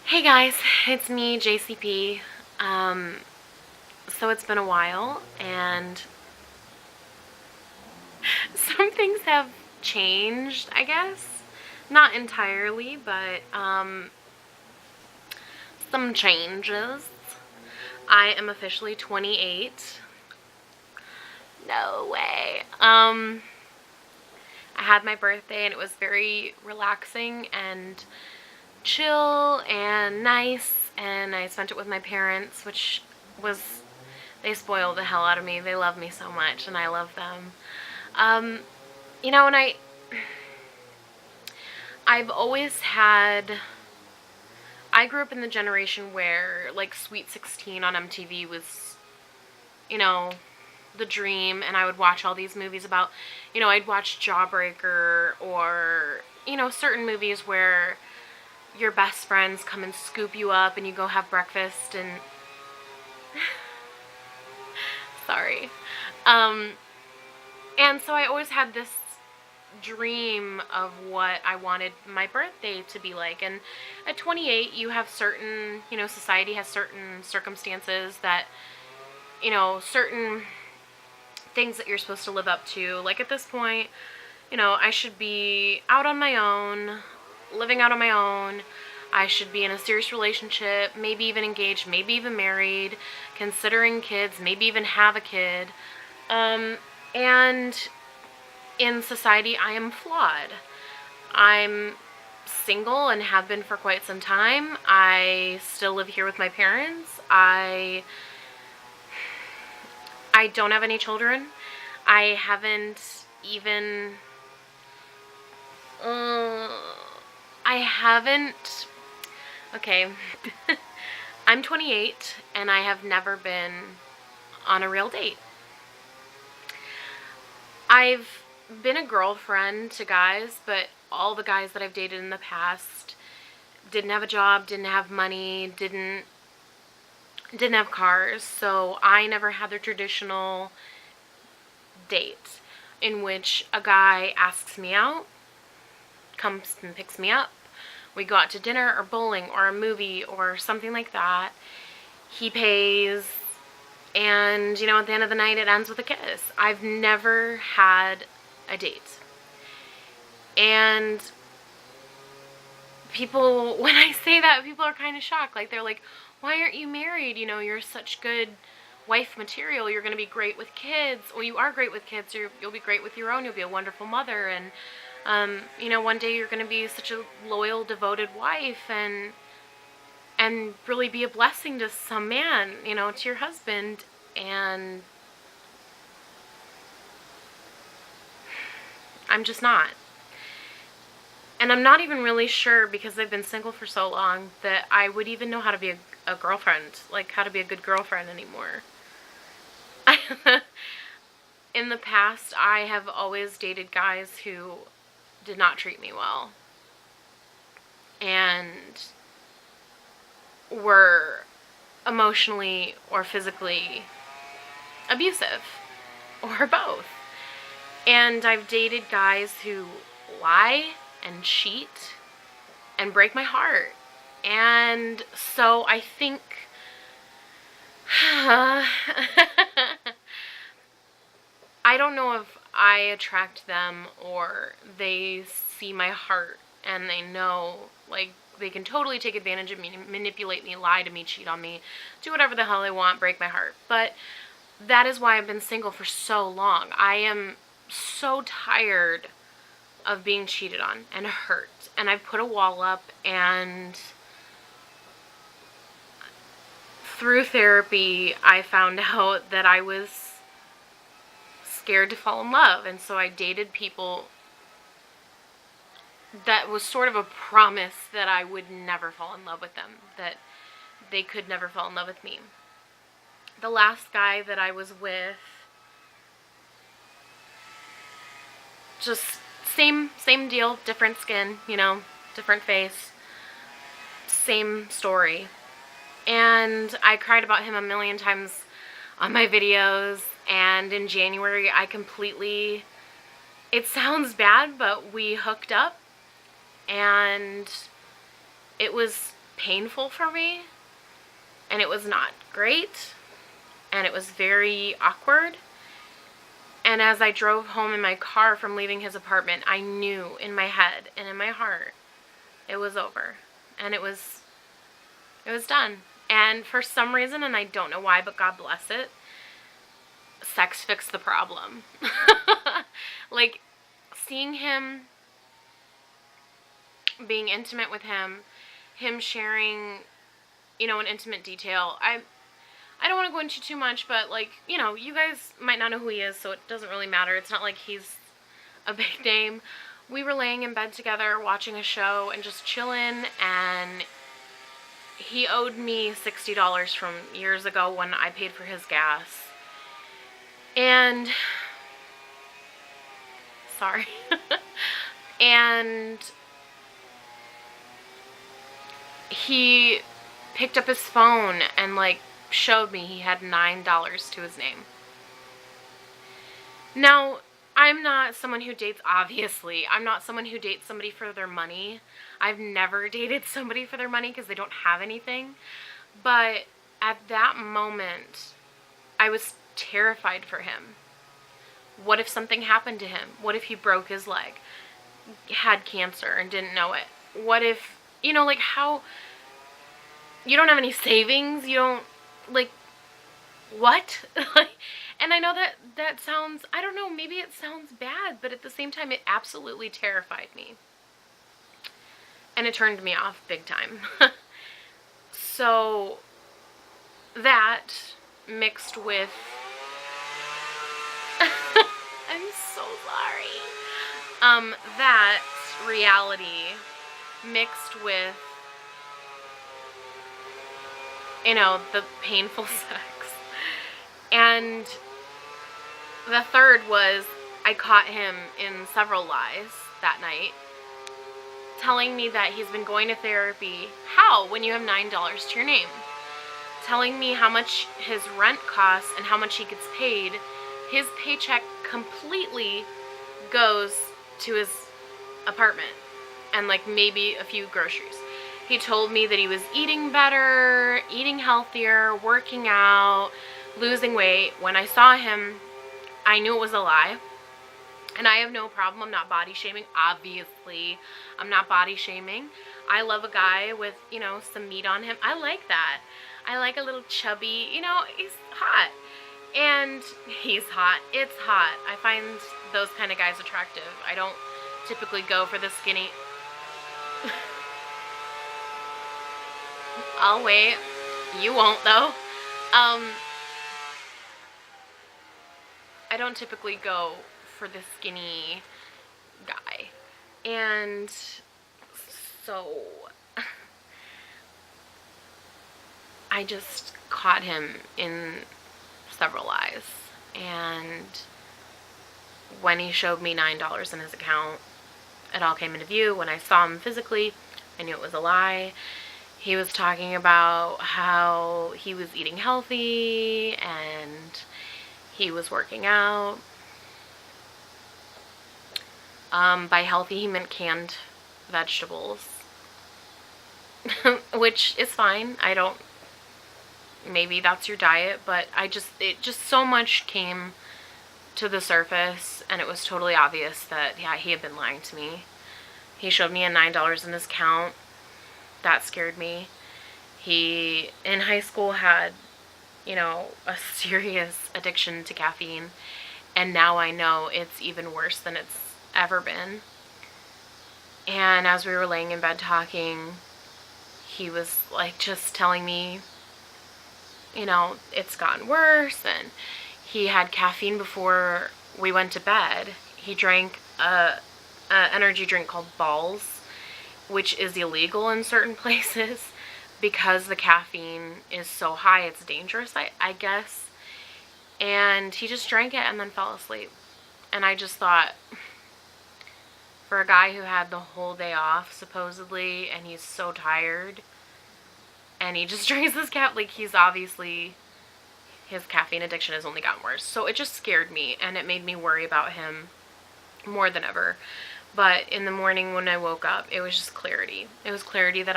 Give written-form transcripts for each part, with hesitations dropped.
Hey guys, it's me, JCP. Um, so it's been a while, and some things have changed, I guess. Not entirely, but some changes. I am officially 28. No way. I had my birthday, and it was very relaxing and chill and nice, and I spent it with my parents, which was, they spoil the hell out of me. They love me so much, and I love them. Um, and I've always had, I grew up in the generation where, like, Sweet 16 on MTV was, you know, the dream, and I would watch all these movies about, I'd watch Jawbreaker, or, certain movies where your best friends come and scoop you up and you go have breakfast and sorry. Um, and so I always had this dream of what I wanted my birthday to be like. And at 28, you have certain, society has certain circumstances that, certain things that you're supposed to live up to. Like at this point, I should be out on my own, living out on my own. I should be in a serious relationship, maybe even engaged, maybe even married, considering kids, maybe even have a kid. And in society, I am flawed. I'm single and have been for quite some time. I still live here with my parents. I don't have any children. I haven't even I haven't okay. I'm 28 and I have never been on a real date. I've been a girlfriend to guys, but all the guys that I've dated in the past didn't have a job, didn't have money, didn't have cars, so I never had the traditional date in which a guy asks me out, comes and picks me up, we go out to dinner or bowling or a movie or something like that. He pays, and at the end of the night it ends with a kiss. I've never had a date. And people, when I say that, people are kind of shocked. Like, they're like, why aren't you married? You're such good wife material. You're going to be great with kids. Well, you are great with kids. You'll be great with your own. You'll be a wonderful mother. And, one day you're going to be such a loyal, devoted wife and really be a blessing to some man, to your husband. And I'm just not. And I'm not even really sure, because I've been single for so long, that I would even know how to be a girlfriend, like how to be a good girlfriend anymore. In the past, I have always dated guys who did not treat me well and were emotionally or physically abusive, or both. And I've dated guys who lie and cheat and break my heart. And so I think I don't know if I attract them or they see my heart and they know, like, they can totally take advantage of me, manipulate me, lie to me, cheat on me, do whatever the hell they want, break my heart. But that is why I've been single for so long. I am so tired of being cheated on and hurt. And I've put a wall up, and through therapy, I found out that I was scared to fall in love. And so I dated people that was sort of a promise that I would never fall in love with them, that they could never fall in love with me. The last guy that I was with, just same deal, different skin, different face, same story. And I cried about him a million times on my videos, and in January I completely, it sounds bad, but we hooked up, and it was painful for me, and it was not great, and it was very awkward. And as I drove home in my car from leaving his apartment, I knew in my head and in my heart it was over, and it was done. And for some reason, and I don't know why, but God bless it, sex fixed the problem. Like, seeing him, being intimate with him sharing, an intimate detail. I don't want to go into too much, but, like, you guys might not know who he is, so it doesn't really matter. It's not like he's a big name. We were laying in bed together, watching a show, and just chilling, and he owed me $60 from years ago when I paid for his gas. And, sorry. And he picked up his phone and, like, showed me he had $9 to his name. Now, I'm not someone who dates, obviously. I'm not someone who dates somebody for their money. I've never dated somebody for their money because they don't have anything. But at that moment, I was terrified for him. What if something happened to him? What if he broke his leg, had cancer, and didn't know it? What if, like, how, you don't have any savings, you don't, like, what? And I know that sounds, I don't know, maybe it sounds bad, but at the same time, it absolutely terrified me. And it turned me off big time. So, that mixed with, I'm so sorry. That reality mixed with, the painful sex. And the third was, I caught him in several lies that night, telling me that he's been going to therapy. How? When you have $9 to your name. Telling me how much his rent costs and how much he gets paid. His paycheck completely goes to his apartment and, like, maybe a few groceries. He told me that he was eating better, eating healthier, working out, losing weight. When I saw him, I knew it was a lie. And I have no problem. I'm not body shaming. Obviously, I'm not body shaming. I love a guy with, some meat on him. I like that. I like a little chubby, he's hot. And he's hot. It's hot. I find those kind of guys attractive. I don't typically go for the skinny. I'll wait. You won't, though. I don't typically go for the skinny guy. And so I just caught him in several lies. And when he showed me $9 in his account, it all came into view. When I saw him physically, I knew it was a lie. He was talking about how he was eating healthy and he was working out. By healthy, he meant canned vegetables, which is fine. Maybe that's your diet, but it just so much came to the surface, and it was totally obvious that, yeah, he had been lying to me. He showed me a $9 in his account. That scared me. He, in high school, had, a serious addiction to caffeine, and now I know it's even worse than it's ever been. And as we were laying in bed talking, he was, like, just telling me, it's gotten worse, and he had caffeine before we went to bed. He drank a energy drink called Balls, which is illegal in certain places because the caffeine is so high, it's dangerous, I guess. And he just drank it and then fell asleep. And I just thought, for a guy who had the whole day off, supposedly, and he's so tired, and he just drinks this he's obviously, his caffeine addiction has only gotten worse. So it just scared me, and it made me worry about him more than ever. But in the morning when I woke up, it was just clarity. It was clarity that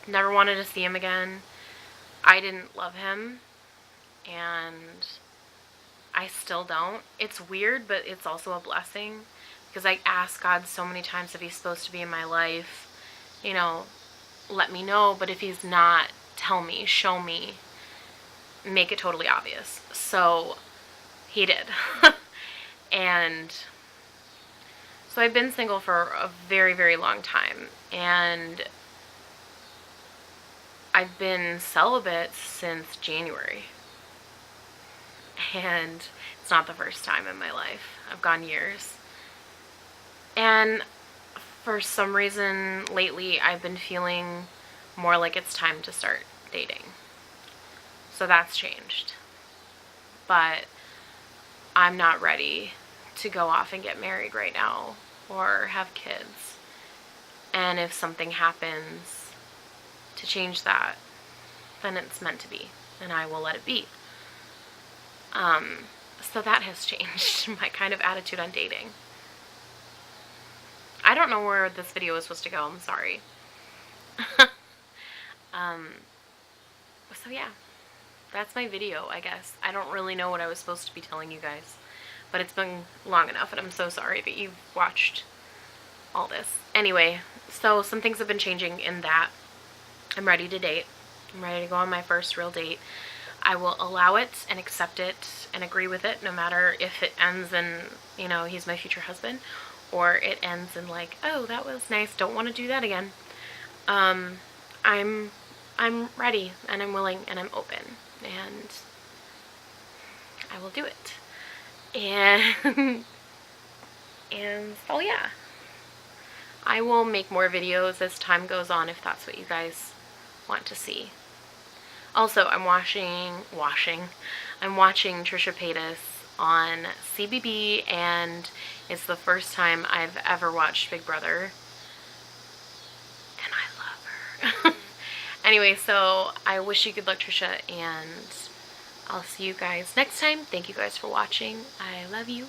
Never wanted to see him again. I didn't love him, and I still don't. It's weird, but it's also a blessing, because I ask God so many times if he's supposed to be in my life, you know, let me know, but if he's not, tell me, show me, make it totally obvious. So he did. And so I've been single for a very, very long time, and I've been celibate since January. And it's not the first time in my life. I've gone years. And for some reason lately, I've been feeling more like it's time to start dating. So that's changed. But I'm not ready to go off and get married right now or have kids. And if something happens to change that, then it's meant to be, and I will let it be. So that has changed my kind of attitude on dating. I don't know where this video is supposed to go. I'm sorry. So yeah, that's my video, I guess. I don't really know what I was supposed to be telling you guys, but it's been long enough, and I'm so sorry that you've watched all this. Anyway, so some things have been changing in that I'm ready to date. I'm ready to go on my first real date. I will allow it and accept it and agree with it, no matter if it ends in, you know, he's my future husband, or it ends in like, oh, that was nice, don't want to do that again. I'm ready, and I'm willing, and I'm open, and I will do it. And so yeah, I will make more videos as time goes on if that's what you guys want to see. Also, I'm watching Trisha Paytas on CBB, and it's the first time I've ever watched Big Brother, and I love her. Anyway, so I wish you good luck, Trisha, and I'll see you guys next time. Thank you guys for watching. I love you.